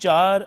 4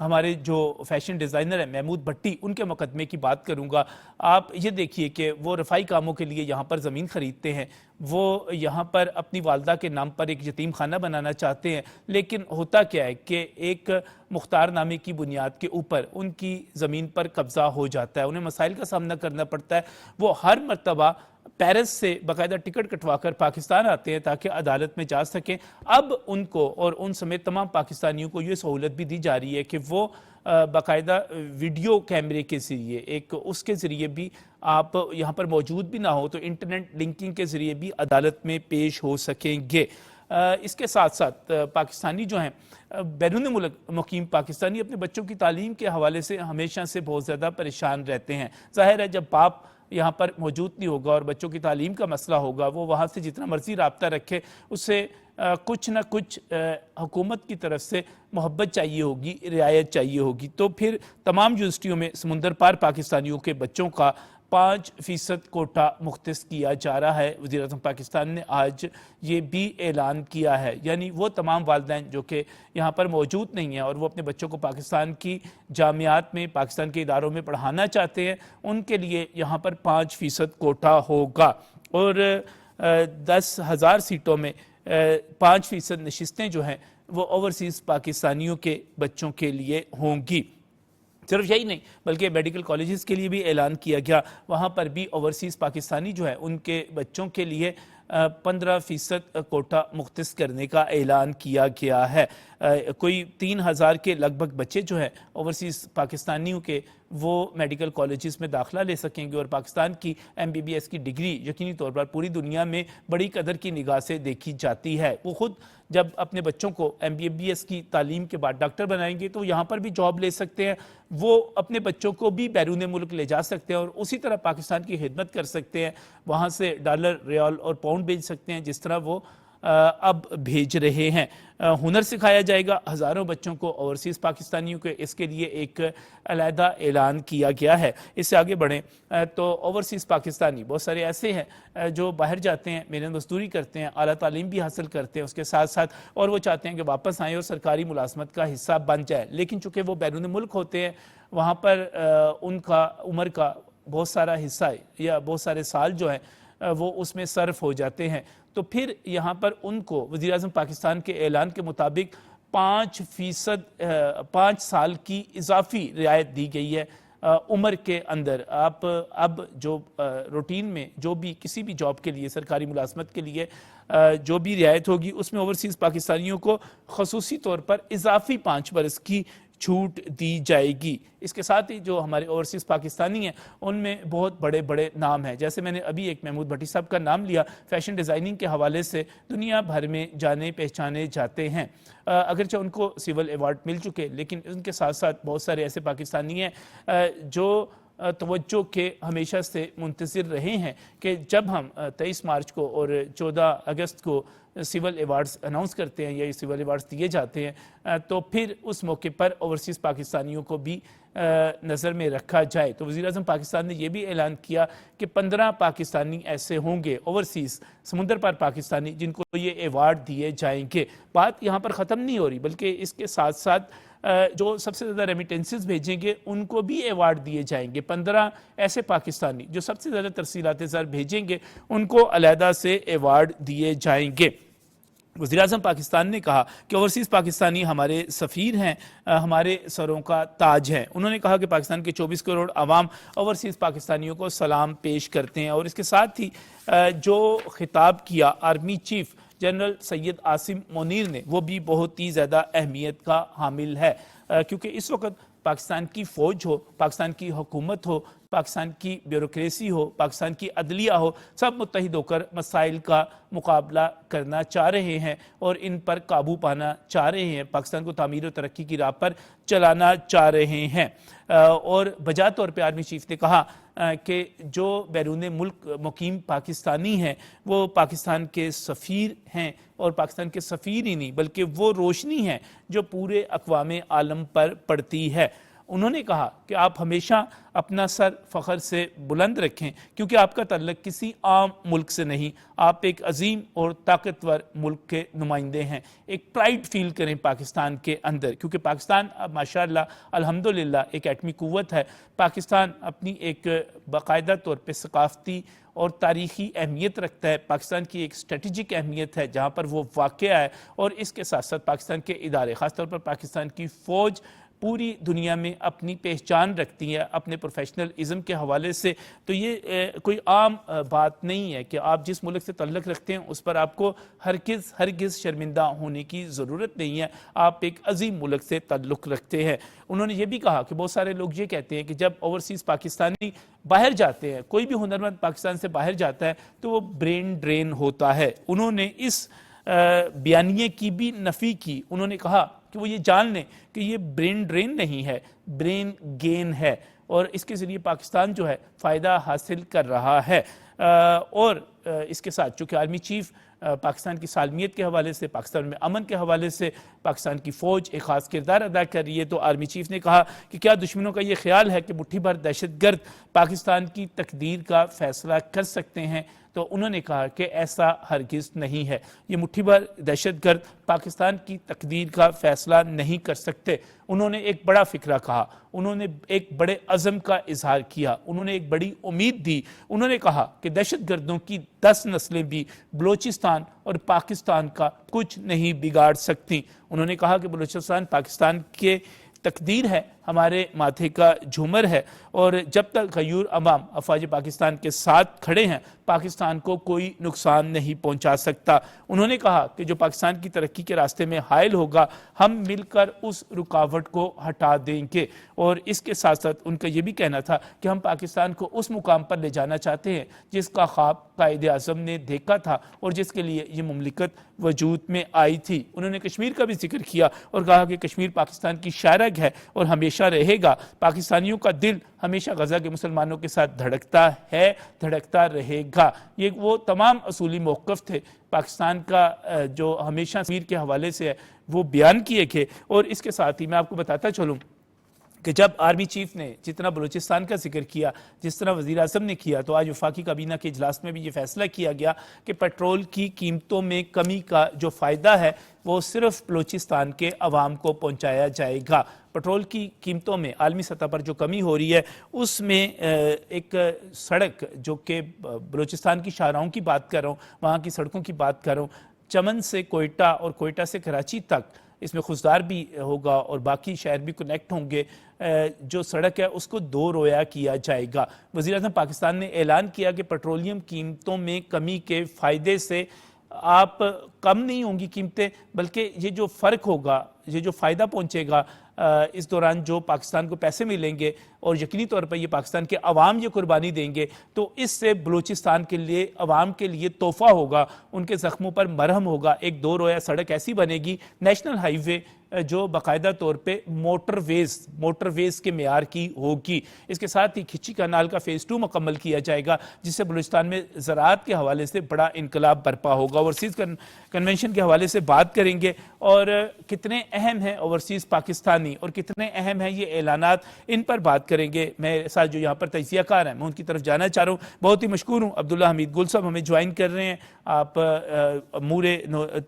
ہمارے جو fashion designer ہیں محمود بھٹی، ان کے مقدمے کی بات کروں گا۔ آپ یہ دیکھیے کہ وہ رفائی کاموں کے لیے یہاں پر زمین خریدتے ہیں، وہ یہاں پر اپنی والدہ کے نام پر ایک یتیم خانہ بنانا چاہتے ہیں، لیکن ہوتا کیا ہے کہ ایک مختار نامے کی بنیاد کے اوپر ان کی زمین پر قبضہ ہو جاتا ہے، انہیں مسائل کا سامنا کرنا پڑتا ہے۔ وہ ہر مرتبہ پیرس سے باقاعدہ ٹکٹ کٹوا کر پاکستان آتے ہیں تاکہ عدالت میں جا سکیں۔ اب ان کو اور ان سمیت تمام پاکستانیوں کو یہ سہولت بھی دی جا رہی ہے کہ وہ باقاعدہ ویڈیو کیمرے کے ذریعے اس کے ذریعے بھی آپ یہاں پر موجود بھی نہ ہو تو انٹرنیٹ لنکنگ کے ذریعے بھی عدالت میں پیش ہو سکیں گے۔ اس کے ساتھ ساتھ پاکستانی جو ہیں بیرون ملک مقیم پاکستانی اپنے بچوں کی تعلیم کے حوالے سے ہمیشہ سے بہت زیادہ پریشان رہتے ہیں۔ ظاہر ہے جب باپ یہاں پر موجود نہیں ہوگا اور بچوں کی تعلیم کا مسئلہ ہوگا، وہ وہاں سے جتنا مرضی رابطہ رکھے، اسے کچھ نہ کچھ حکومت کی طرف سے محبت چاہیے ہوگی، رعایت چاہیے ہوگی۔ تو پھر تمام یونیورسٹیوں میں سمندر پار پاکستانیوں کے بچوں کا 5% کوٹا مختص کیا جا رہا ہے۔ وزیر اعظم پاکستان نے آج یہ بھی اعلان کیا ہے، یعنی وہ تمام والدین جو کہ یہاں پر موجود نہیں ہیں اور وہ اپنے بچوں کو پاکستان کی جامعات میں، پاکستان کے اداروں میں پڑھانا چاہتے ہیں، ان کے لیے یہاں پر 5% کوٹا ہوگا اور 10,000 سیٹوں میں 5% نشستیں جو ہیں وہ اوورسیز پاکستانیوں کے بچوں کے لیے ہوں گی۔ صرف یہی نہیں بلکہ میڈیکل کالجز کے لیے بھی اعلان کیا گیا، وہاں پر بھی اوورسیز پاکستانی جو ہے ان کے بچوں کے لیے 15% کوٹا مختص کرنے کا اعلان کیا گیا ہے۔ کوئی 3,000 کے لگ بھگ بچے جو ہیں اوورسیز پاکستانیوں کے وہ میڈیکل کالجز میں داخلہ لے سکیں گے اور پاکستان کی MBBS کی ڈگری یقینی طور پر پوری دنیا میں بڑی قدر کی نگاہ سے دیکھی جاتی ہے۔ وہ خود جب اپنے بچوں کو MBBS کی تعلیم کے بعد ڈاکٹر بنائیں گے تو یہاں پر بھی جاب لے سکتے ہیں، وہ اپنے بچوں کو بھی بیرون ملک لے جا سکتے ہیں اور اسی طرح پاکستان کی خدمت کر سکتے ہیں، وہاں سے ڈالر، ریال اور پاؤنڈ بھیج سکتے ہیں جس طرح وہ اب بھیج رہے ہیں۔ ہنر سکھایا جائے گا ہزاروں بچوں کو اوورسیز پاکستانیوں کے، اس کے لیے ایک علیحدہ اعلان کیا گیا ہے۔ اس سے آگے بڑھیں تو اوورسیز پاکستانی بہت سارے ایسے ہیں جو باہر جاتے ہیں، محنت مزدوری کرتے ہیں، اعلیٰ تعلیم بھی حاصل کرتے ہیں اس کے ساتھ ساتھ، اور وہ چاہتے ہیں کہ واپس آئیں اور سرکاری ملازمت کا حصہ بن جائے، لیکن چونکہ وہ بیرون ملک ہوتے ہیں وہاں پر ان کا عمر کا بہت سارا حصہ یا بہت سارے سال جو ہیں وہ اس میں صرف ہو جاتے ہیں، تو پھر یہاں پر ان کو وزیر اعظم پاکستان کے اعلان کے مطابق 5 سال کی اضافی رعایت دی گئی ہے عمر کے اندر۔ آپ اب جو روٹین میں جو بھی کسی بھی جاب کے لیے، سرکاری ملازمت کے لیے جو بھی رعایت ہوگی اس میں اوورسیز پاکستانیوں کو خصوصی طور پر اضافی 5 برس کی چھوٹ دی جائے گی۔ اس کے ساتھ ہی جو ہمارے اوورسیز پاکستانی ہیں ان میں بہت بڑے بڑے نام ہیں، جیسے میں نے ابھی ایک محمود بھٹی صاحب کا نام لیا، فیشن ڈیزائننگ کے حوالے سے دنیا بھر میں جانے پہچانے جاتے ہیں، اگرچہ ان کو سول ایوارڈ مل چکے لیکن ان کے ساتھ ساتھ بہت سارے ایسے پاکستانی ہیں جو توجہ کے ہمیشہ سے منتظر رہے ہیں کہ جب ہم 23 مارچ کو اور 14 اگست کو سول ایوارڈز اناؤنس کرتے ہیں یا یہ سول ایوارڈز دیے جاتے ہیں تو پھر اس موقع پر اوورسیز پاکستانیوں کو بھی نظر میں رکھا جائے۔ تو وزیر اعظم پاکستان نے یہ بھی اعلان کیا کہ 15 پاکستانی ایسے ہوں گے اوورسیز سمندر پار پاکستانی جن کو یہ ایوارڈ دیے جائیں گے۔ بات یہاں پر ختم نہیں ہو رہی بلکہ اس کے ساتھ ساتھ جو سب سے زیادہ ریمیٹنسز بھیجیں گے ان کو بھی ایوارڈ دیے جائیں گے۔ 15 ایسے پاکستانی جو سب سے زیادہ ترسیلات زر بھیجیں گے ان کو علیحدہ سے ایوارڈ دیے جائیں گے۔ وزیر اعظم پاکستان نے کہا کہ اوورسیز پاکستانی ہمارے سفیر ہیں، ہمارے سروں کا تاج ہیں۔ انہوں نے کہا کہ پاکستان کے 24 کروڑ عوام اوورسیز پاکستانیوں کو سلام پیش کرتے ہیں، اور اس کے ساتھ ہی جو خطاب کیا army chief general Syed Asim Munir نے وہ بھی بہت ہی زیادہ اہمیت کا حامل ہے، کیونکہ اس وقت پاکستان کی فوج ہو، پاکستان کی حکومت ہو، پاکستان کی بیوروکریسی ہو، پاکستان کی عدلیہ ہو، سب متحد ہو کر مسائل کا مقابلہ کرنا چاہ رہے ہیں اور ان پر قابو پانا چاہ رہے ہیں، پاکستان کو تعمیر و ترقی کی راہ پر چلانا چاہ رہے ہیں۔ اور بجا طور پہ آرمی چیف نے کہا کہ جو بیرون ملک مقیم پاکستانی ہیں وہ پاکستان کے سفیر ہیں، اور پاکستان کے سفیر ہی نہیں بلکہ وہ روشنی ہیں جو پورے اقوام عالم پر پڑتی ہے۔ انہوں نے کہا کہ آپ ہمیشہ اپنا سر فخر سے بلند رکھیں کیونکہ آپ کا تعلق کسی عام ملک سے نہیں، آپ ایک عظیم اور طاقتور ملک کے نمائندے ہیں، ایک پرائڈ فیل کریں پاکستان کے اندر، کیونکہ پاکستان اب ماشاءاللہ الحمدللہ ایک ایٹمی قوت ہے۔ پاکستان اپنی ایک باقاعدہ طور پہ ثقافتی اور تاریخی اہمیت رکھتا ہے، پاکستان کی ایک اسٹریٹجک اہمیت ہے جہاں پر وہ واقع ہے، اور اس کے ساتھ ساتھ پاکستان کے ادارے، خاص طور پر پاکستان کی فوج پوری دنیا میں اپنی پہچان رکھتی ہے اپنے پروفیشنل ازم کے حوالے سے۔ تو یہ کوئی عام بات نہیں ہے کہ آپ جس ملک سے تعلق رکھتے ہیں اس پر آپ کو ہرگز شرمندہ ہونے کی ضرورت نہیں ہے، آپ ایک عظیم ملک سے تعلق رکھتے ہیں۔ انہوں نے یہ بھی کہا کہ بہت سارے لوگ یہ کہتے ہیں کہ جب اوورسیز پاکستانی باہر جاتے ہیں، کوئی بھی ہنرمند پاکستان سے باہر جاتا ہے تو وہ برین ڈرین ہوتا ہے۔ انہوں نے اس بیانیے کی بھی نفی کی، انہوں نے کہا کہ وہ یہ جان لیں کہ یہ برین ڈرین نہیں ہے، برین گین ہے، اور اس کے ذریعے پاکستان جو ہے فائدہ حاصل کر رہا ہے۔ اور اس کے ساتھ چونکہ آرمی چیف پاکستان کی سالمیت کے حوالے سے، پاکستان میں امن کے حوالے سے پاکستان کی فوج ایک خاص کردار ادا کر رہی ہے، تو آرمی چیف نے کہا کہ کیا دشمنوں کا یہ خیال ہے کہ مٹھی بھر دہشت گرد پاکستان کی تقدیر کا فیصلہ کر سکتے ہیں؟ تو انہوں نے کہا کہ ایسا ہرگز نہیں ہے، یہ مٹھی بھر دہشت گرد پاکستان کی تقدیر کا فیصلہ نہیں کر سکتے۔ انہوں نے ایک بڑا فکرہ کہا، انہوں نے ایک بڑے عزم کا اظہار کیا، انہوں نے ایک بڑی امید دی۔ انہوں نے کہا کہ دہشت گردوں کی 10 نسلیں بھی بلوچستان اور پاکستان کا کچھ نہیں بگاڑ سکتی۔ انہوں نے کہا کہ بلوچستان پاکستان کے تقدیر ہے، ہمارے ماتھے کا جھومر ہے، اور جب تک غیور عوام افواج پاکستان کے ساتھ کھڑے ہیں پاکستان کو کوئی نقصان نہیں پہنچا سکتا۔ انہوں نے کہا کہ جو پاکستان کی ترقی کے راستے میں حائل ہوگا ہم مل کر اس رکاوٹ کو ہٹا دیں گے، اور اس کے ساتھ ساتھ ان کا یہ بھی کہنا تھا کہ ہم پاکستان کو اس مقام پر لے جانا چاہتے ہیں جس کا خواب قائد اعظم نے دیکھا تھا اور جس کے لیے یہ مملکت وجود میں آئی تھی۔ انہوں نے کشمیر کا بھی ذکر کیا اور کہا کہ کشمیر پاکستان کی شاہرگ ہے اور ہمیشہ رہے گا، پاکستانیوں کا دل ہمیشہ غزہ کے مسلمانوں کے ساتھ دھڑکتا ہے، دھڑکتا رہے گا۔ یہ وہ تمام اصولی موقف تھے پاکستان کا جو ہمیشہ کشمیر کے حوالے سے ہے وہ بیان کیے گئے۔ اور اس کے ساتھ ہی میں آپ کو بتاتا چلوں کہ جب آرمی چیف نے جتنا بلوچستان کا ذکر کیا، جس طرح وزیر اعظم نے کیا، تو آج وفاقی کابینہ کے اجلاس میں بھی یہ فیصلہ کیا گیا کہ پیٹرول کی قیمتوں میں کمی کا جو فائدہ ہے وہ صرف بلوچستان کے عوام کو پہنچایا جائے گا۔ پیٹرول کی قیمتوں میں عالمی سطح پر جو کمی ہو رہی ہے اس میں ایک سڑک جو کہ بلوچستان کی شاہراہوں کی بات کر رہا ہوں، وہاں کی سڑکوں کی بات کر رہا ہوں، چمن سے کوئٹہ اور کوئٹہ سے کراچی تک اس میں خضدار بھی ہوگا اور باقی شہر بھی کنیکٹ ہوں گے، جو سڑک ہے اس کو 2 رویا کیا جائے گا۔ وزیر اعظم پاکستان نے اعلان کیا کہ پیٹرولیم قیمتوں میں کمی کے فائدے سے آپ کم نہیں ہوں گی قیمتیں، بلکہ یہ جو فرق ہوگا، یہ جو فائدہ پہنچے گا اس دوران جو پاکستان کو پیسے ملیں گے اور یقینی طور پر یہ پاکستان کے عوام یہ قربانی دیں گے، تو اس سے بلوچستان کے لیے، عوام کے لیے تحفہ ہوگا، ان کے زخموں پر مرہم ہوگا۔ ایک 2 رویا سڑک ایسی بنے گی، نیشنل ہائی وے جو باقاعدہ طور پہ موٹر ویز کے معیار کی ہوگی۔ اس کے ساتھ ہی کھچی کنال کا فیز 2 مکمل کیا جائے گا، جس سے بلوچستان میں زراعت کے حوالے سے بڑا انقلاب برپا ہوگا۔ اوورسیز کنونشن کے حوالے سے بات کریں گے اور کتنے اہم ہیں اوورسیز پاکستانی اور کتنے اہم ہیں یہ اعلانات، ان پر بات کریں گے۔ میرے ساتھ جو یہاں پر تجزیہ کار ہیں میں ان کی طرف جانا چاہ رہا ہوں۔ بہت ہی مشکور ہوں عبداللہ حمید گل صاحب ہمیں جوائن کر رہے ہیں، آپ امور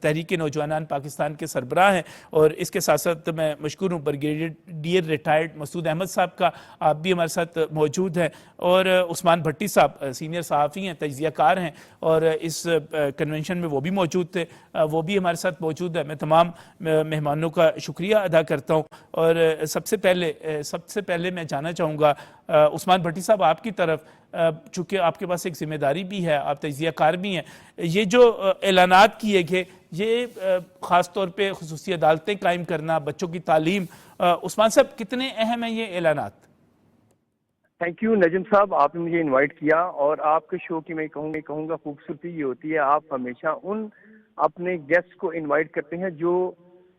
تحریک نوجوانان پاکستان کے سربراہ ہیں، اور اس کے ساتھ ساتھ میں مشکور ہوں بریگیڈیئر ریٹائرڈ مسعود احمد صاحب کا، آپ بھی ہمارے ساتھ موجود ہیں، اور عثمان بھٹی صاحب سینئر صحافی ہیں، تجزیہ کار ہیں، اور اس کنونشن میں وہ بھی موجود تھے، وہ بھی ہمارے ساتھ موجود ہے۔ میں تمام مہمانوں کا شکریہ ادا کرتا ہوں، اور سب سے پہلے میں جانا چاہوں گا عثمان بھٹی صاحب آپ کی طرف، چونکہ آپ کے پاس ایک ذمہ داری بھی ہے، آپ تجزیہ کار بھی ہیں۔ یہ جو اعلانات کیے گئے، یہ خاص طور پہ خصوصی عدالتیں قائم کرنا، بچوں کی تعلیم، عثمان صاحب کتنے اہم ہیں یہ اعلانات؟ تھینک یو نجم صاحب، آپ نے مجھے انوائٹ کیا، اور آپ کے شو کی میں کہوں گا خوبصورتی یہ ہوتی ہے آپ ہمیشہ ان اپنے گیسٹ کو انوائٹ کرتے ہیں جو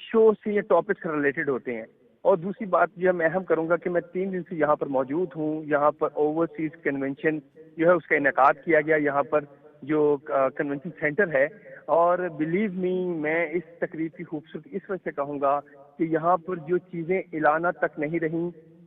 شو سے یا ٹاپک سے ریلیٹڈ ہوتے ہیں۔ اور دوسری بات جو میں اہم کروں گا کہ میں 3 دن سے یہاں پر موجود ہوں، یہاں پر اوورسیز کنونشن جو ہے اس کا انعقاد کیا گیا یہاں پر جو کنونشن سینٹر ہے، اور بلیو می میں اس تقریب کی خوبصورتی اس وجہ سے کہوں گا کہ یہاں پر جو چیزیں اعلانات تک نہیں رہیں،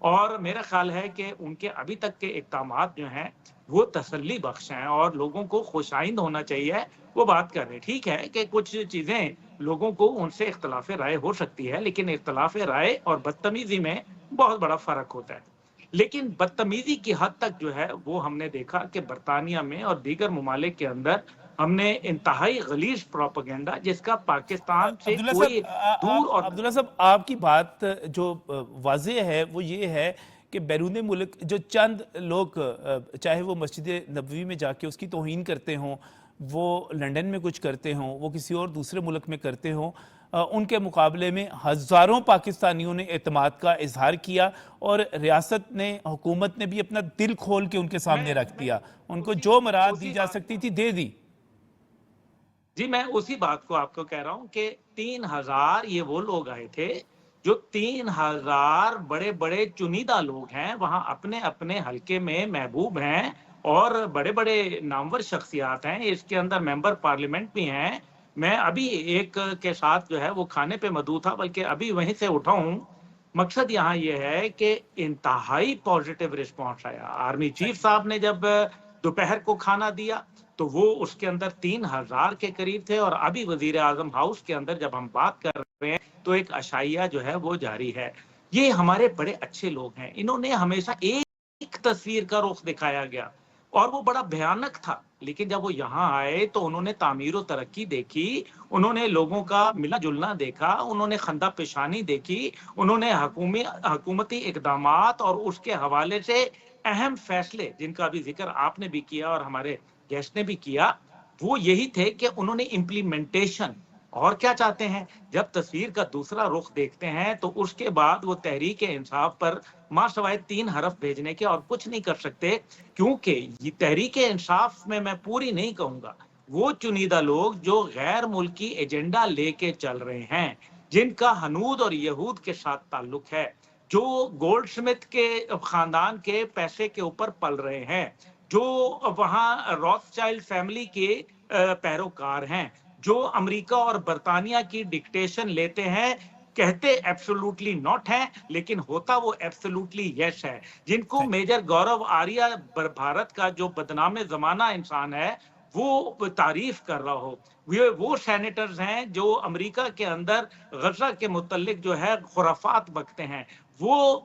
اور میرا خیال ہے کہ ان کے ابھی تک کے اقدامات جو ہیں وہ تسلی بخش ہیں اور لوگوں کو خوش آئند ہونا چاہیے وہ بات کر رہے ہیں. ٹھیک ہے کہ کچھ چیزیں لوگوں کو ان سے اختلاف رائے ہو سکتی ہے، لیکن اختلاف رائے اور بدتمیزی میں بہت بڑا فرق ہوتا ہے. لیکن بدتمیزی کی حد تک جو ہے وہ ہم نے دیکھا کہ برطانیہ میں اور دیگر ممالک کے اندر ہم نے انتہائی غلیظ پروپیگنڈا جس کا پاکستان سے عبداللہ صاحب کوئی دور اور عبداللہ صاحب آپ کی بات جو واضح ہے وہ یہ ہے کہ بیرون ملک جو چند لوگ چاہے وہ مسجد نبوی میں جا کے اس کی توہین کرتے ہوں، وہ لنڈن میں کچھ کرتے ہوں، وہ کسی اور دوسرے ملک میں کرتے ہوں، ان کے مقابلے میں ہزاروں پاکستانیوں نے اعتماد کا اظہار کیا اور ریاست نے، حکومت نے بھی اپنا دل کھول کے ان کے سامنے رکھ دیا، ان کو جو مراد دی جا سکتی تھی دے دی. جی میں اسی بات کو آپ کو کہہ رہا ہوں کہ 3000 یہ وہ لوگ آئے تھے جو 3000 بڑے بڑے چنیدہ لوگ ہیں، وہاں اپنے اپنے حلقے میں محبوب ہیں اور بڑے بڑے نامور شخصیات ہیں، اس کے اندر ممبر پارلیمنٹ بھی ہیں. میں ابھی ایک کے ساتھ جو ہے وہ کھانے پہ مدعو تھا، بلکہ ابھی وہیں سے اٹھا ہوں. مقصد یہاں یہ ہے کہ انتہائی پازیٹیو رسپانس آیا. آرمی چیف صاحب نے جب دوپہر کو کھانا دیا تو وہ اس کے اندر 3000 کے قریب تھے، اور ابھی وزیر اعظم ہاؤس کے اندر جب ہم بات کر رہے ہیں تو ایک عشائیہ جو ہے وہ جاری ہے. یہ ہمارے بڑے اچھے لوگ ہیں، انہوں نے ہمیشہ ایک تصویر کا رخ دکھایا گیا اور وہ بڑا بھیانک تھا، لیکن جب وہ یہاں آئے تو انہوں نے تعمیر و ترقی دیکھی، انہوں نے لوگوں کا ملنا جلنا دیکھا، انہوں نے خندہ پیشانی دیکھی، انہوں نے حکومتی اقدامات اور اس کے حوالے سے اہم فیصلے جن کا بھی ذکر آپ نے بھی کیا اور ہمارے گیسٹ نے بھی کیا، وہ یہی تھے کہ انہوں نے امپلیمنٹیشن. اور کیا چاہتے ہیں؟ جب تصویر کا دوسرا رخ دیکھتے ہیں تو اس کے بعد وہ تحریک انصاف پر ماں سوائے 3 حرف بھیجنے کے اور کچھ نہیں کر سکتے، کیونکہ یہ تحریک انصاف میں پوری نہیں کہوں گا، وہ چنیدہ لوگ جو غیر ملکی ایجنڈا لے کے چل رہے ہیں، جن کا ہنود اور یہود کے ساتھ تعلق ہے، جو گولڈ سمتھ کے خاندان کے پیسے کے اوپر پل رہے ہیں، جو وہاں روتھ چائلڈ فیملی کے پیروکار ہیں، جو امریکہ اور برطانیہ کی ڈکٹیشن لیتے ہیں، کہتے ایبسولوٹلی ناٹ ہے لیکن ہوتا وہ ایبسولوٹلی یس ہے، جن کو میجر گورو آریہ بھارت کا جو بدنام زمانہ انسان ہے وہ تعریف کر رہا ہو. وہ سینیٹرز ہیں جو امریکہ کے اندر غزہ کے متعلق جو ہے خرافات بکتے ہیں. وہ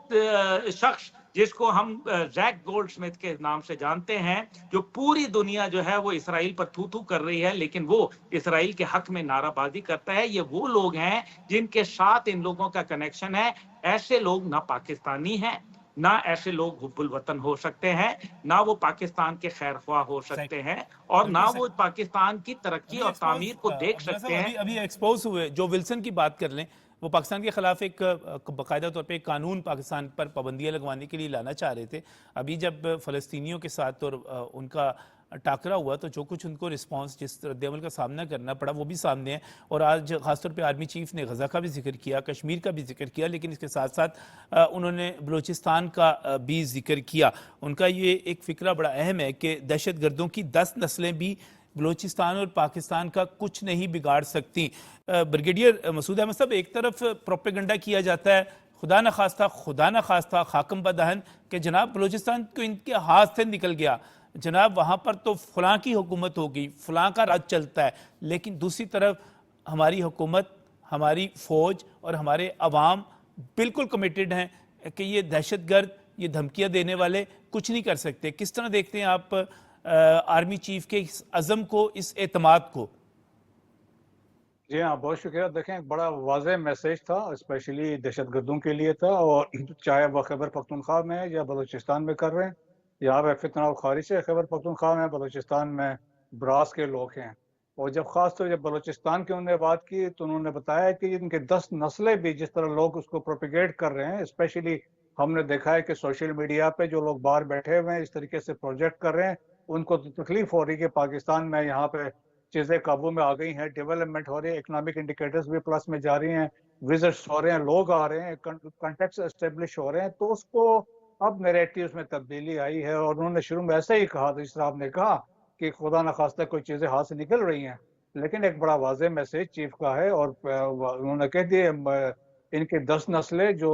شخص جس کو ہم زیک گولڈ سمتھ کے نام سے جانتے ہیں، جو پوری دنیا جو ہے وہ اسرائیل پر تھو تھو کر رہی ہے لیکن وہ اسرائیل کے حق میں نعرہ بازی کرتا ہے، یہ وہ لوگ ہیں جن کے ساتھ ان لوگوں کا کنیکشن ہے. ایسے لوگ نہ پاکستانی ہیں، نہ ایسے لوگ حب الوطن ہو سکتے ہیں، نہ وہ پاکستان کے خیر خواہ ہو سکتے ہیں، اور نہ وہ پاکستان کی ترقی اور تعمیر کو دیکھ سکتے ہیں. ابھی ایکسپوز ہوئے جو ولسن کی بات کر لیں، وہ پاکستان کے خلاف ایک باقاعدہ طور پہ ایک قانون پاکستان پر پابندیاں لگوانے کے لیے لانا چاہ رہے تھے. ابھی جب فلسطینیوں کے ساتھ اور ان کا ٹاکرا ہوا تو جو کچھ ان کو رسپانس، جس رد عمل کا سامنا کرنا پڑا وہ بھی سامنے ہے. اور آج خاص طور پہ آرمی چیف نے غزہ کا بھی ذکر کیا، کشمیر کا بھی ذکر کیا، لیکن اس کے ساتھ ساتھ انہوں نے بلوچستان کا بھی ذکر کیا. ان کا یہ ایک فکرہ بڑا اہم ہے کہ دہشت گردوں کی 10 نسلیں بھی بلوچستان اور پاکستان کا کچھ نہیں بگاڑ سکتی. بریگیڈیئر مسعود احمد صاحب، ایک طرف پروپیگنڈا کیا جاتا ہے خدا نہ خواستہ خاکم بدہن کہ جناب بلوچستان کو ان کے ہاتھ سے نکل گیا، جناب وہاں پر تو فلاں کی حکومت ہوگی، فلاں کا راج چلتا ہے، لیکن دوسری طرف ہماری حکومت، ہماری فوج اور ہمارے عوام بالکل کمیٹڈ ہیں کہ یہ دہشت گرد، یہ دھمکیاں دینے والے کچھ نہیں کر سکتے. کس طرح دیکھتے ہیں آپ آرمی چیف کے اس عزم کو، اس اعتماد کو؟ جی ہاں، بہت شکریہ. دیکھیں ایک بڑا واضح میسیج تھا، اسپیشلی دہشت گردوں کے لیے تھا، اور چاہے وہ خیبر پختونخوا میں یا بلوچستان میں کر رہے ہیں، یہاں پہ فتنہ خارج سے خیبر پختونخوا میں، بلوچستان میں براس کے لوگ ہیں. اور جب خاص طور جب بلوچستان کی انہوں نے بات کی تو انہوں نے بتایا کہ ان کے 10 نسلیں بھی جس طرح لوگ اس کو پروپیگیٹ کر رہے ہیں، اسپیشلی ہم نے دیکھا ہے کہ سوشل میڈیا پہ جو لوگ باہر بیٹھے ہوئے ہیں اس طریقے سے پروجیکٹ کر رہے ہیں، ان کو تکلیف ہو رہی ہے کہ پاکستان میں یہاں پہ چیزیں قابو میں آ گئی ہیں، ڈیولپمنٹ ہو رہی ہے، اکنامک انڈیکیٹرز بھی پلس میں جا رہی ہیں، وزٹس ہو رہے ہیں، لوگ آ رہے ہیں، کنٹیکٹس اسٹیبلش ہو رہے ہیں. تو اس کو اب نیریٹیوز میں تبدیلی آئی ہے، اور انہوں نے شروع میں ایسے ہی کہا تھا جس طرح آپ نے کہا کہ خدا نخواستہ کوئی چیزیں ہاتھ سے نکل رہی ہیں، لیکن ایک بڑا واضح میسیج چیف کا ہے، اور انہوں نے کہہ دیا ان کی 10 نسلیں جو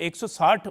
160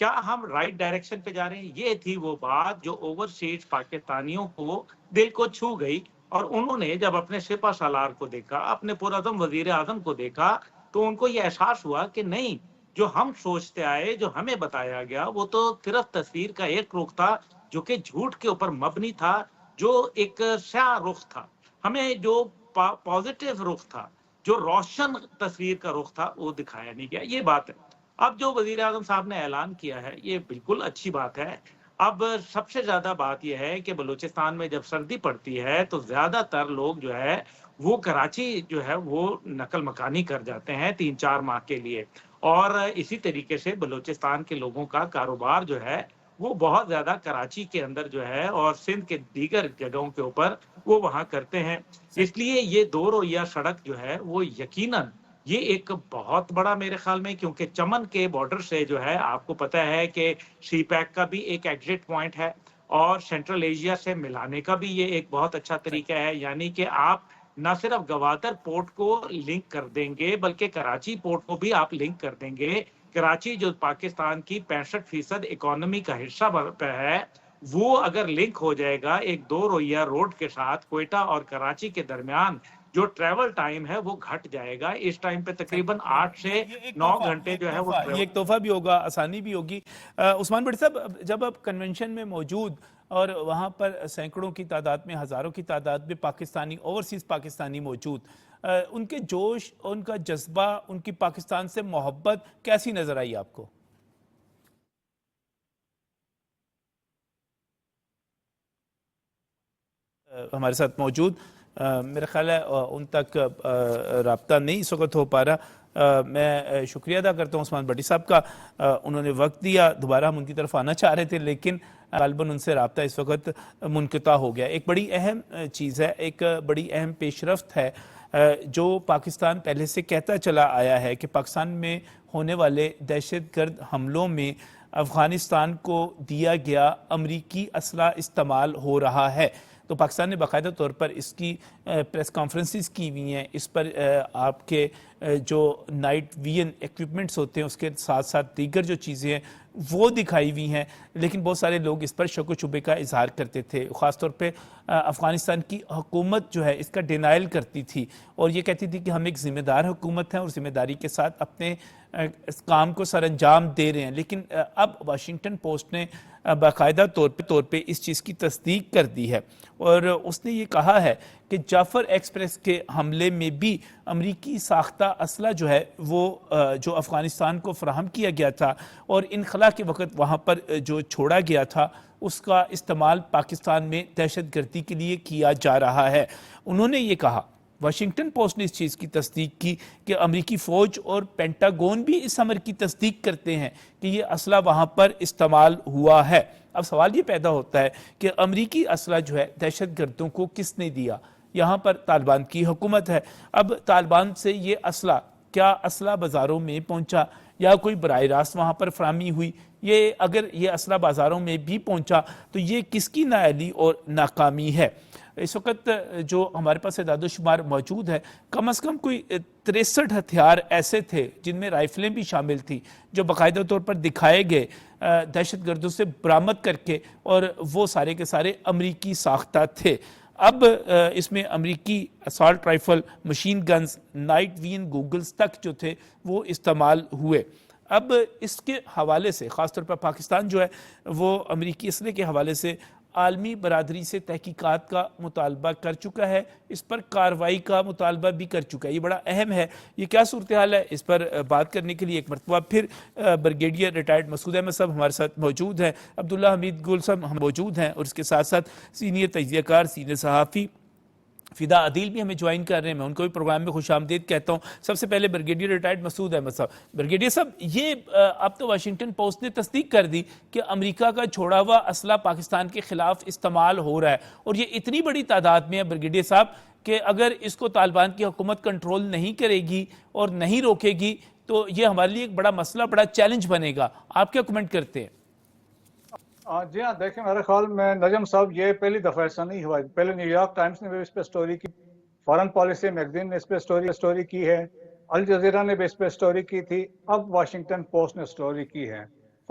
کیا ہم رائٹ ڈائریکشن پہ جا رہے ہیں؟ یہ تھی وہ بات جو اوورسیز پاکستانیوں کو دل کو چھو گئی، اور انہوں نے جب اپنے سپہ سالار کو دیکھا، اپنے پراعظم وزیر اعظم کو دیکھا، تو ان کو یہ احساس ہوا کہ نہیں، جو ہم سوچتے آئے، جو ہمیں بتایا گیا، وہ تو صرف تصویر کا ایک رخ تھا جو کہ جھوٹ کے اوپر مبنی تھا، جو ایک سیاہ رخ تھا۔ ہمیں جو پازیٹیو رخ تھا، جو روشن تصویر کا رخ تھا، وہ دکھایا نہیں گیا۔ یہ بات ہے۔ اب جو وزیر اعظم صاحب نے اعلان کیا ہے، یہ بالکل اچھی بات ہے۔ اب سب سے زیادہ بات یہ ہے کہ بلوچستان میں جب سردی پڑتی ہے تو زیادہ تر لوگ جو ہے وہ کراچی جو ہے وہ نقل مکانی کر جاتے ہیں 3-4 ماہ کے لیے، اور اسی طریقے سے بلوچستان کے لوگوں کا کاروبار جو ہے وہ بہت زیادہ کراچی کے اندر جو ہے اور سندھ کے دیگر جگہوں کے اوپر وہ وہاں کرتے ہیں۔ اس لیے یہ 2 رویہ سڑک جو ہے وہ یقیناً یہ ایک بہت بڑا میرے خیال میں، کیونکہ چمن کے بارڈر سے جو ہے آپ کو پتہ ہے کہ سی پیک کا بھی ایک ایگزٹ پوائنٹ ہے، اور سینٹرل ایشیا سے ملانے کا بھی یہ ایک بہت اچھا طریقہ ہے۔ یعنی کہ آپ نہ صرف گوادر پورٹ کو لنک کر دیں گے بلکہ کراچی پورٹ کو بھی آپ لنک کر دیں گے۔ کراچی جو پاکستان کی 65% اکانومی کا حصہ ہے، وہ اگر لنک ہو جائے گا ایک 2 رویہ روڈ کے ساتھ، کوئٹہ اور کراچی کے درمیان جو ٹریول ٹائم ہے وہ گھٹ جائے گا۔ اس ٹائم پہ تقریباً 8 سے 9 گھنٹے جو ہے وہ یہ ایک تحفہ بھی ہوگا، آسانی بھی ہوگی۔ عثمان بٹ صاحب، جب آپ کنونشن میں موجود اور وہاں پر سینکڑوں کی تعداد میں، ہزاروں کی تعداد میں پاکستانی، اوورسیز پاکستانی موجود، ان کے جوش، ان کا جذبہ، ان کی پاکستان سے محبت کیسی نظر آئی آپ کو؟ ہمارے ساتھ موجود، میرا خیال ہے ان تک رابطہ نہیں اس وقت ہو پا رہا۔ میں شکریہ ادا کرتا ہوں عثمان بٹی صاحب کا، انہوں نے وقت دیا، دوبارہ ہم ان کی طرف آنا چاہ رہے تھے لیکن غالباً ان سے رابطہ اس وقت منقطع ہو گیا۔ ایک بڑی اہم چیز ہے، ایک بڑی اہم پیش رفت ہے جو پاکستان پہلے سے کہتا چلا آیا ہے کہ پاکستان میں ہونے والے دہشت گرد حملوں میں افغانستان کو دیا گیا امریکی اسلحہ استعمال ہو رہا ہے۔ تو پاکستان نے باقاعدہ طور پر اس کی پریس کانفرنسز کی ہوئی ہیں، اس پر آپ کے جو نائٹ ویژن ایکوپمنٹس ہوتے ہیں اس کے ساتھ ساتھ دیگر جو چیزیں ہیں وہ دکھائی ہوئی ہیں، لیکن بہت سارے لوگ اس پر شک و شبے کا اظہار کرتے تھے۔ خاص طور پہ افغانستان کی حکومت جو ہے اس کا ڈینائل کرتی تھی اور یہ کہتی تھی کہ ہم ایک ذمہ دار حکومت ہیں اور ذمہ داری کے ساتھ اپنے اس کام کو سر انجام دے رہے ہیں۔ لیکن اب واشنگٹن پوسٹ نے باقاعدہ طور پہ اس چیز کی تصدیق کر دی ہے اور اس نے یہ کہا ہے کہ جعفر ایکسپریس کے حملے میں بھی امریکی ساختہ اسلحہ جو ہے وہ جو افغانستان کو فراہم کیا گیا تھا اور انخلا کے وقت وہاں پر جو چھوڑا گیا تھا اس کا استعمال پاکستان میں دہشت گردی کے لیے کیا جا رہا ہے۔ انہوں نے یہ کہا، واشنگٹن پوسٹ نے اس چیز کی تصدیق کی کہ امریکی فوج اور پینٹاگون بھی اس امر کی تصدیق کرتے ہیں کہ یہ اسلحہ وہاں پر استعمال ہوا ہے۔ اب سوال یہ پیدا ہوتا ہے کہ امریکی اسلحہ جو ہے دہشت گردوں کو کس نے دیا؟ یہاں پر طالبان کی حکومت ہے۔ اب طالبان سے یہ اسلحہ، کیا اسلحہ بازاروں میں پہنچا یا کوئی براہ راست وہاں پر فراہمی ہوئی؟ یہ اگر یہ اسلحہ بازاروں میں بھی پہنچا تو یہ کس کی نااہلی اور ناکامی ہے؟ اس وقت جو ہمارے پاس اعداد و شمار موجود ہے، کم از کم کوئی 63 ہتھیار ایسے تھے جن میں رائفلیں بھی شامل تھیں جو باقاعدہ طور پر دکھائے گئے دہشت گردوں سے برآمد کر کے، اور وہ سارے کے سارے امریکی ساختہ تھے۔ اب اس میں امریکی assault rifle, machine guns, night vision goggles تک جو تھے وہ استعمال ہوئے۔ اب اس کے حوالے سے خاص طور پر پاکستان جو ہے وہ امریکی اسلحے کے حوالے سے عالمی برادری سے تحقیقات کا مطالبہ کر چکا ہے، اس پر کارروائی کا مطالبہ بھی کر چکا ہے۔ یہ بڑا اہم ہے۔ یہ کیا صورتحال ہے، اس پر بات کرنے کے لیے ایک مرتبہ پھر بریگیڈیئر ریٹائرڈ مسعود احمد صاحب ہمارے ساتھ موجود ہیں، عبداللہ حمید گل صاحب ہم موجود ہیں، اور اس کے ساتھ ساتھ سینئر تجزیہ کار، سینئر صحافی فدا عدیل بھی ہمیں جوائن کر رہے ہیں۔ میں ان کو بھی پروگرام میں خوش آمدید کہتا ہوں۔ سب سے پہلے بریگیڈیئر ریٹائرڈ مسعود احمد صاحب۔ بریگیڈیئر صاحب، یہ اب تو واشنگٹن پوسٹ نے تصدیق کر دی کہ امریکہ کا چھوڑا ہوا اسلحہ پاکستان کے خلاف استعمال ہو رہا ہے، اور یہ اتنی بڑی تعداد میں ہے بریگیڈیئر صاحب کہ اگر اس کو طالبان کی حکومت کنٹرول نہیں کرے گی اور نہیں روکے گی تو یہ ہمارے لیے ایک بڑا مسئلہ، بڑا چیلنج بنے گا۔ آپ کیا کمنٹ کرتے ہیں؟ جی ہاں، دیکھیں میرے خیال میں نجم صاحب یہ پہلی دفعہ ایسا نہیں ہوا۔ پہلے نیو یارک ٹائمز نے بھی اس پہ سٹوری کی، فارن پالیسی میگزین نے اس پہ سٹوری کی ہے، الجزیرہ نے بھی اس پہ سٹوری کی تھی، اب واشنگٹن پوسٹ نے سٹوری کی ہے۔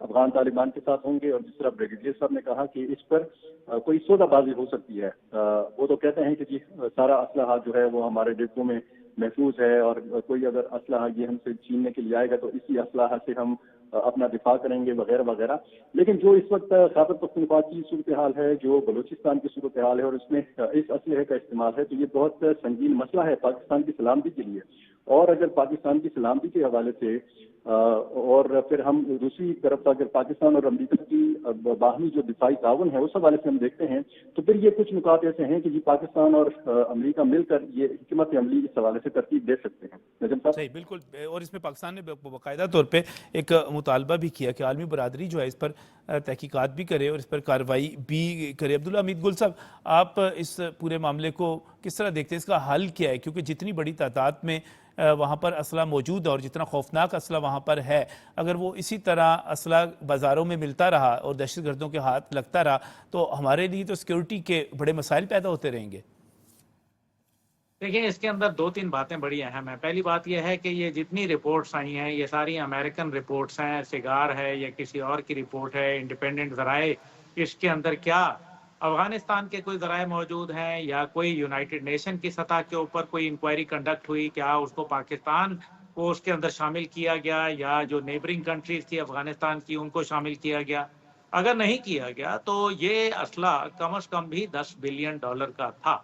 افغان طالبان کے ساتھ ہوں گے، اور جس طرح بریگیڈیئر صاحب نے کہا کہ اس پر کوئی سودہ بازی ہو سکتی ہے. وہ تو کہتے ہیں کہ جی سارا اسلحہ جو ہے وہ ہمارے ڈپو میں محفوظ ہے، اور کوئی اگر اسلحہ یہ ہم سے چھیننے کے لیے آئے گا تو اسی اسلحہ سے ہم اپنا دفاع کریں گے وغیرہ وغیرہ. لیکن جو اس وقت خیبر پختونخوا کی صورتحال ہے، جو بلوچستان کی صورتحال ہے، اور اس میں اس اسلحے کا استعمال ہے، تو یہ بہت سنگین مسئلہ ہے پاکستان کی سلامتی کے لیے. اور اگر پاکستان کی سلامتی کے حوالے سے اور پھر ہم دوسری طرف اگر پاکستان اور امریکہ کی باہمی جو دفاعی تعاون ہے اس حوالے سے ہم دیکھتے ہیں تو پھر یہ کچھ نکات ایسے ہیں کہ جی پاکستان اور امریکہ مل کر یہ حکمت عملی اس حوالے سے ترتیب دے سکتے ہیں. نجم صاحب. صحیح، بالکل. اور اس میں پاکستان نے باقاعدہ طور پہ ایک مطالبہ بھی کیا کہ عالمی برادری جو ہے اس پر تحقیقات بھی کرے اور اس پر کارروائی بھی کرے. عبداللہ حمید گل صاحب، آپ اس پورے معاملے کو کس طرح دیکھتے ہیں؟ اس کا حل کیا ہے؟ کیونکہ جتنی بڑی تعداد میں وہاں پر اسلحہ موجود ہے اور جتنا خوفناک اسلحہ وہاں پر ہے، اگر وہ اسی طرح اسلحہ بازاروں میں ملتا رہا اور دہشت گردوں کے ہاتھ لگتا رہا تو ہمارے لیے تو سیکیورٹی کے بڑے مسائل پیدا ہوتے رہیں گے. دیکھیں، اس کے اندر دو تین باتیں بڑی اہم ہیں. پہلی بات یہ ہے کہ یہ جتنی رپورٹس آئی ہیں یہ ساری امریکن رپورٹس ہیں، سگار ہے یا کسی اور کی رپورٹ ہے، انڈیپینڈنٹ ذرائع. اس کے اندر کیا افغانستان کے کوئی ذرائع موجود ہیں یا کوئی یونائٹڈ نیشن کی سطح کے اوپر کوئی انکوائری کنڈکٹ ہوئی؟ کیا اس کو پاکستان کو اس کے اندر شامل کیا گیا یا جو نیبرنگ کنٹریز تھی افغانستان کی ان کو شامل کیا گیا؟ اگر نہیں کیا گیا تو یہ اسلحہ کم از کم بھی $10 بلین کا تھا.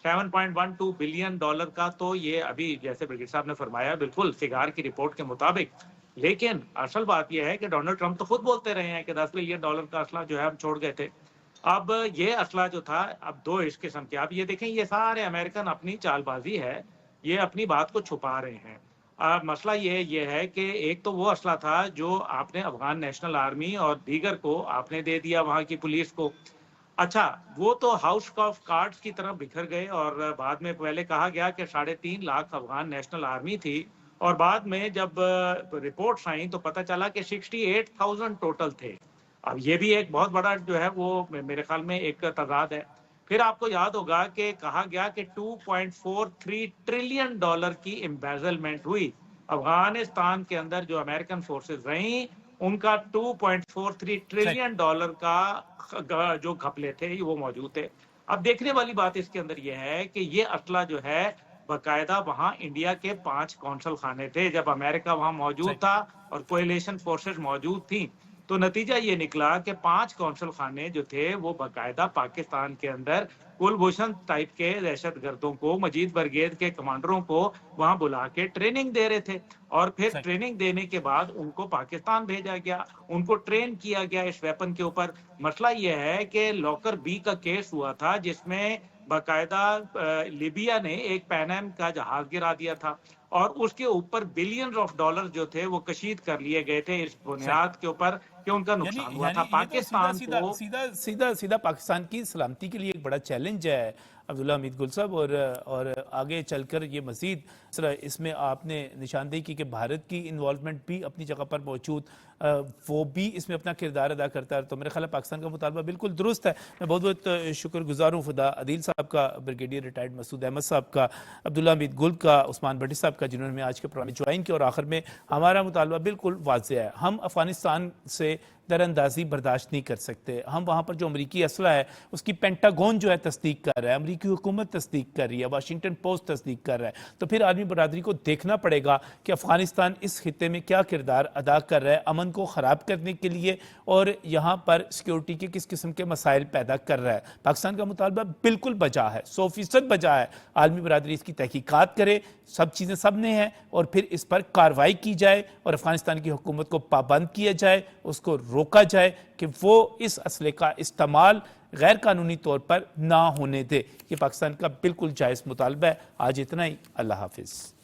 $7.12 بلین کا تو یہ ابھی جیسے بریگیڈ صاحب نے فرمایا بالکل سگار کی رپورٹ کے مطابق. لیکن اصل بات یہ ہے کہ ڈونلڈ ٹرمپ تو خود بولتے رہے ہیں کہ $10 بلین کا اسلحہ جو ہے ہم چھوڑ گئے تھے. اب یہ اسلحہ جو تھا اب دو اس قسم کے، اب یہ دیکھیں یہ سارے امریکن اپنی چال بازی ہے، یہ اپنی بات کو چھپا رہے ہیں. اب مسئلہ یہ ہے کہ ایک تو وہ اسلحہ تھا جو آپ نے افغان نیشنل آرمی اور دیگر کو آپ نے دے دیا، وہاں کی پولیس کو. اچھا، وہ تو ہاؤس آف کارڈز کی طرح بکھر گئے، اور بعد میں پہلے کہا گیا کہ 3.5 لاکھ افغان نیشنل آرمی تھی، اور بعد میں جب رپورٹس آئیں تو پتہ چلا کہ 68,000 ٹوٹل تھے. اب یہ بھی ایک بہت بڑا جو ہے وہ میرے خیال میں ایک تعداد ہے. پھر آپ کو یاد ہوگا کہ کہا گیا کہ $2.43 ٹریلین کی امبیزلمنٹ ہوئی افغانستان کے اندر. جو امریکن فورسز رہیں ان کا $2.43 ٹریلین کا جو گھپلے تھے وہ موجود تھے. اب دیکھنے والی بات اس کے اندر یہ ہے کہ یہ اسلحہ جو ہے باقاعدہ وہاں انڈیا کے 5 قونصل خانے تھے جب امریکہ وہاں موجود تھا اور کوئلیشن فورسز موجود تھیں. تو نتیجہ یہ نکلا کہ 5 قونصل خانے جو تھے وہ باقاعدہ پاکستان کے اندر کلبھوشن ٹائپ کے دہشت گردوں کو، مجید برگیڈ کے کمانڈروں کو وہاں بلا کے ٹریننگ دے رہے تھے، اور پھر ٹریننگ دینے کے بعد ان کو پاکستان بھیجا گیا، ان کو ٹرین کیا گیا اس ویپن کے اوپر. مسئلہ یہ ہے کہ لاکر بی کا کیس ہوا تھا جس میں باقاعدہ لیبیا نے ایک پین ایم کا جہاز گرا دیا تھا، اور اس کے اوپر بلینز آف ڈالر جو تھے وہ کشید کر لیے گئے تھے اس بنیاد کے اوپر کہ ان کا نقصان ہوا تھا. پاکستان کو سیدھا پاکستان کی سلامتی کے لیے ایک بڑا چیلنج ہے عبداللہ حمید گل صاحب. اور آگے چل کر یہ مزید اس میں آپ نے نشاندہی کی کہ بھارت کی انوالومنٹ بھی اپنی جگہ پر موجود، وہ بھی اس میں اپنا کردار ادا کرتا ہے. تو میرے خیال ہے پاکستان کا مطالبہ بالکل درست ہے. میں بہت بہت شکر گزار ہوں فدا عدیل صاحب کا، بریگیڈیئر ریٹائرڈ مسعود احمد صاحب کا، عبداللہ حمید گل کا، عثمان بٹی صاحب کا، جنہوں نے میں آج کے پروگرام میں جوائن کیا. اور آخر میں ہمارا مطالبہ بالکل واضح ہے، ہم افغانستان سے در اندازی برداشت نہیں کر سکتے. ہم وہاں پر جو امریکی اسلحہ ہے اس کی پینٹاگون جو ہے تصدیق کر رہا ہے، امریکی حکومت تصدیق کر رہی ہے، واشنگٹن پوسٹ تصدیق کر رہا ہے. تو پھر عالمی برادری کو دیکھنا پڑے گا کہ افغانستان اس خطے میں کیا کردار ادا کر رہا ہے امن کو خراب کرنے کے لیے، اور یہاں پر سیکیورٹی کے کس قسم کے مسائل پیدا کر رہا ہے. پاکستان کا مطالبہ بالکل بجا ہے، 100% بجا ہے. عالمی برادری اس کی تحقیقات کرے، سب چیزیں سب نے ہیں، اور پھر اس پر کارروائی کی جائے اور افغانستان کی حکومت کو پابند کیا جائے، اس کو روکا جائے کہ وہ اس اسلحے کا استعمال غیر قانونی طور پر نہ ہونے دے. یہ پاکستان کا بالکل جائز مطالبہ ہے. آج اتنا ہی. اللہ حافظ.